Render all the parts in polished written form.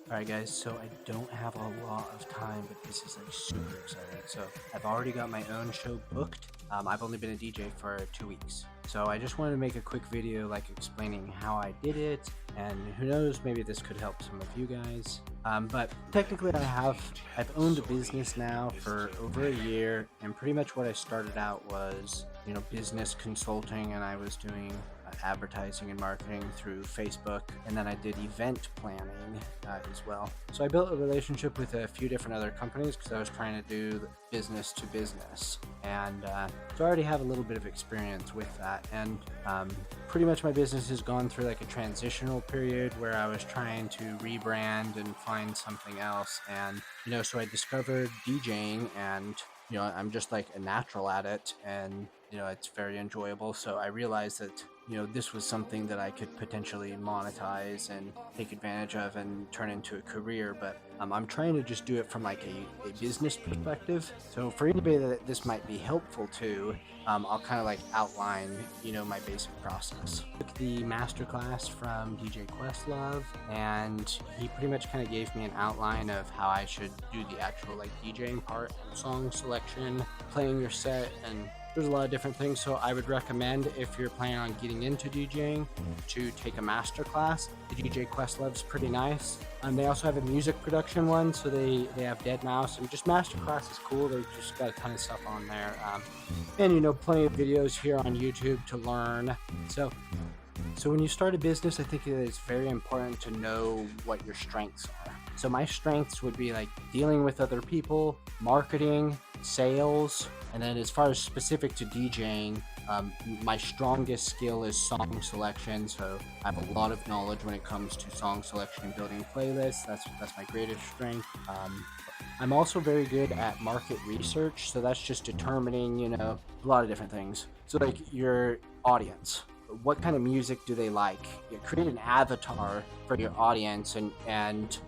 Alright guys, so I don't have a lot of time, but this is like super exciting. So I've already got my own show booked. I've only been a DJ for 2 weeks. So I just wanted to make a quick video like explaining how I did it, and who knows, maybe this could help some of you guys. But technically I've owned a business now for over a year, and pretty much what I started out was, business consulting, and I was doing advertising and marketing through Facebook, and then I did event planning as well. So I built a relationship with a few different other companies because I was trying to do business to business, and so I already have a little bit of experience with that. And pretty much my business has gone through like a transitional period where I was trying to rebrand and find something else, and so I discovered DJing, and I'm just like a natural at it, and it's very enjoyable. So I realized that this was something that I could potentially monetize and take advantage of and turn into a career. But I'm trying to just do it from like a business perspective. So for anybody that this might be helpful to, I'll kind of like outline my basic process. I took the masterclass from DJ Questlove, and he pretty much kind of gave me an outline of how I should do the actual like DJing part, song selection, playing your set, and there's a lot of different things. So I would recommend, if you're planning on getting into DJing, to take a master class. The DJ Questlove's pretty nice. They also have a music production one, so they have Dead Mouse, and just master class is cool. They've just got a ton of stuff on there, and plenty of videos here on YouTube to learn. So when you start a business, I think it is very important to know what your strengths are. So my strengths would be like dealing with other people, marketing, sales, and then as far as specific to DJing, my strongest skill is song selection. So I have a lot of knowledge when it comes to song selection and building playlists. That's my greatest strength. I'm also very good at market research. So that's just determining, a lot of different things. So like your audience. What kind of music do they like? You create an avatar for your audience, and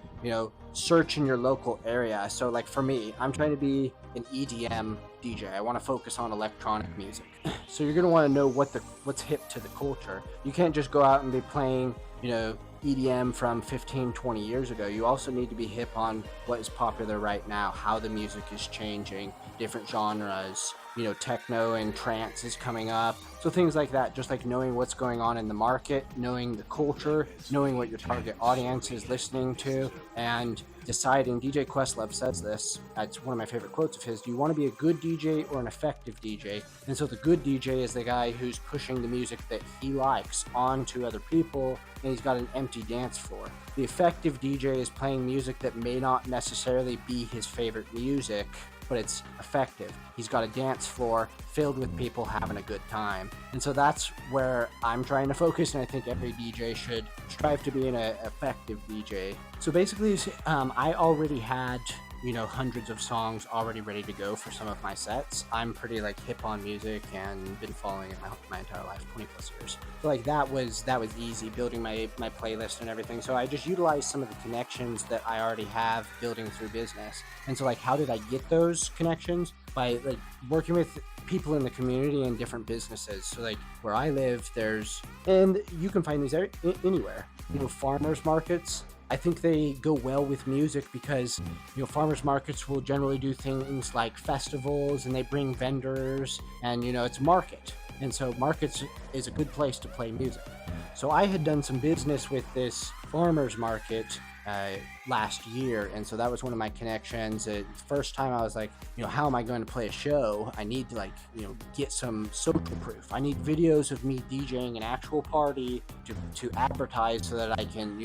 search in your local area. So like for me, I'm trying to be an EDM DJ. I want to focus on electronic music. So you're going to want to know what's hip to the culture. You can't just go out and be playing, EDM from 15, 20 years ago. You also need to be hip on what is popular right now, how the music is changing, different genres, techno and trance is coming up. So things like that, just like knowing what's going on in the market, knowing the culture, knowing what your target audience is listening to, and deciding. DJ Questlove says this, it's one of my favorite quotes of his: do you want to be a good DJ or an effective DJ? And so the good DJ is the guy who's pushing the music that he likes onto other people, and he's got an empty dance floor. The effective DJ is playing music that may not necessarily be his favorite music, but it's effective. He's got a dance floor filled with people having a good time. And so that's where I'm trying to focus, and I think every DJ should strive to be an effective DJ. So basically, I already had hundreds of songs already ready to go for some of my sets. I'm pretty like hip on music and been following it my entire life, 20 plus years. So like that was easy, building my playlist and everything. So I just utilized some of the connections that I already have building through business. And so like, how did I get those connections? By like working with people in the community and different businesses. So like where I live, and you can find these anywhere, farmers markets. I think they go well with music because, farmers markets will generally do things like festivals, and they bring vendors, and, it's market. And so markets is a good place to play music. So I had done some business with this farmers market last year, and so that was one of my connections. The first time I was like, how am I going to play a show? I need to get some social proof. I need videos of me DJing an actual party to advertise so that I can,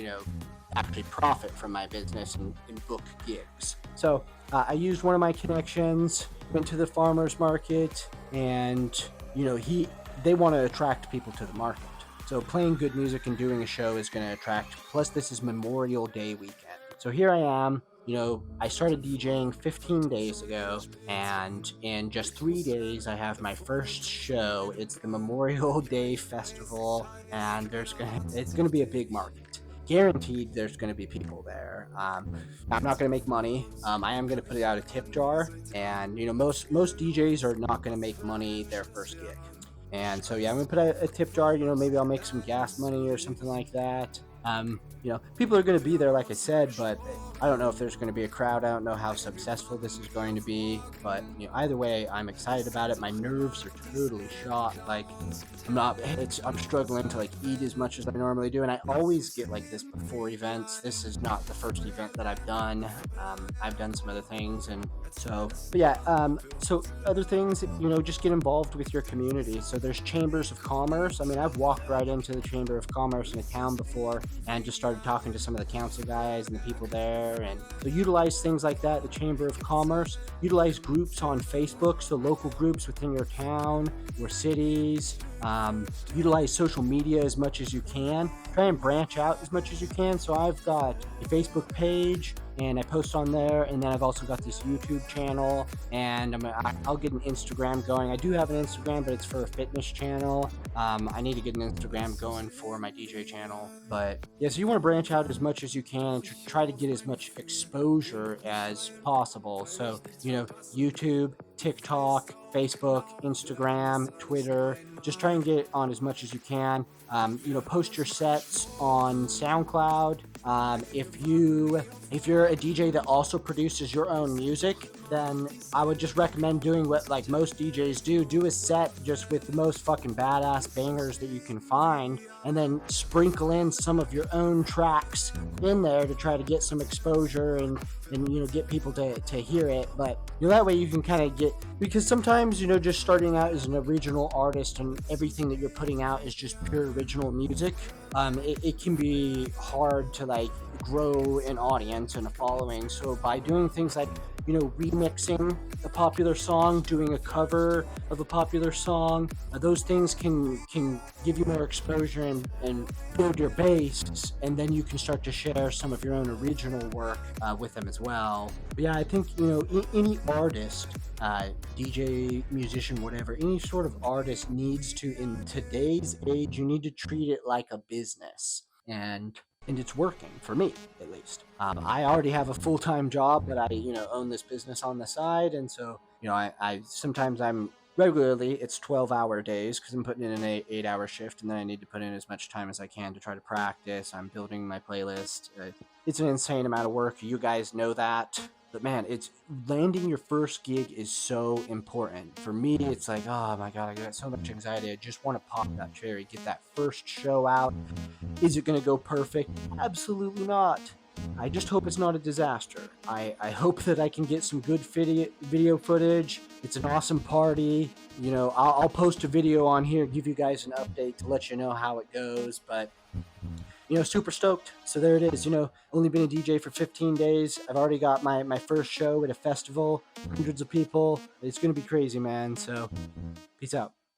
actually profit from my business and book gigs. So I used one of my connections, went to the farmers market, and they want to attract people to the market. So playing good music and doing a show is going to attract. Plus this is Memorial Day weekend. So here I am. I started DJing 15 days ago, and in just 3 days I have my first show. It's the Memorial Day Festival, and it's gonna be a big market. Guaranteed there's going to be people there. I'm not going to make money. I am going to put it out a tip jar, and most DJs are not going to make money their first gig. And so I'm going to put out a tip jar. Maybe I'll make some gas money or something like that. people are going to be there, like I said, but I don't know if there's going to be a crowd. I don't know how successful this is going to be, but either way, I'm excited about it. My nerves are totally shot. Like, I'm struggling to like eat as much as I normally do, and I always get like this before events. This is not the first event that I've done. I've done some other things, and but yeah, so other things, just get involved with your community. So there's chambers of commerce. I mean, I've walked right into the chamber of commerce in a town before and just started talking to some of the council guys and the people there. And so utilize things like that, the chamber of commerce. Utilize groups on Facebook, so local groups within your town, your cities. Utilize social media as much as you can. Try and branch out as much as you can. So I've got a Facebook page, and I post on there, and then I've also got this YouTube channel, and I'll get an Instagram going. I do have an Instagram, but it's for a fitness channel. I need to get an Instagram going for my DJ channel, but yeah, so you want to branch out as much as you can, try to get as much exposure as possible. So, YouTube, TikTok, Facebook, Instagram, Twitter, just try and get on as much as you can. Post your sets on Soundcloud. If you're a DJ that also produces your own music, then I would just recommend doing what like most DJs do. Do a set just with the most fucking badass bangers that you can find, and then sprinkle in some of your own tracks in there to try to get some exposure and get people to hear it. But that way you can kind of get, because sometimes just starting out as an original artist and everything that you're putting out is just pure original music, it can be hard to like grow an audience and a following. So by doing things like remixing a popular song, doing a cover of a popular song, those things can give you more exposure and build your base, and then you can start to share some of your own original work with them as well. But yeah, I think any artist, DJ, musician, whatever, any sort of artist needs to, in today's age, you need to treat it like a business, and it's working for me, at least. I already have a full-time job, but I own this business on the side, and so I sometimes I'm regularly, it's 12-hour days because I'm putting in an 8-hour shift, and then I need to put in as much time as I can to try to practice. I'm building my playlist. It's an insane amount of work. You guys know that. But man, it's landing your first gig is so important. For me, it's like, oh my God, I got so much anxiety. I just want to pop that cherry, get that first show out. Is it going to go perfect? Absolutely not. I just hope it's not a disaster. I hope that I can get some good video footage. It's an awesome party. I'll post a video on here, give you guys an update to let you know how it goes. But super stoked. So there it is. Only been a DJ for 15 days. I've already got my first show at a festival, hundreds of people. It's going to be crazy, man. So peace out.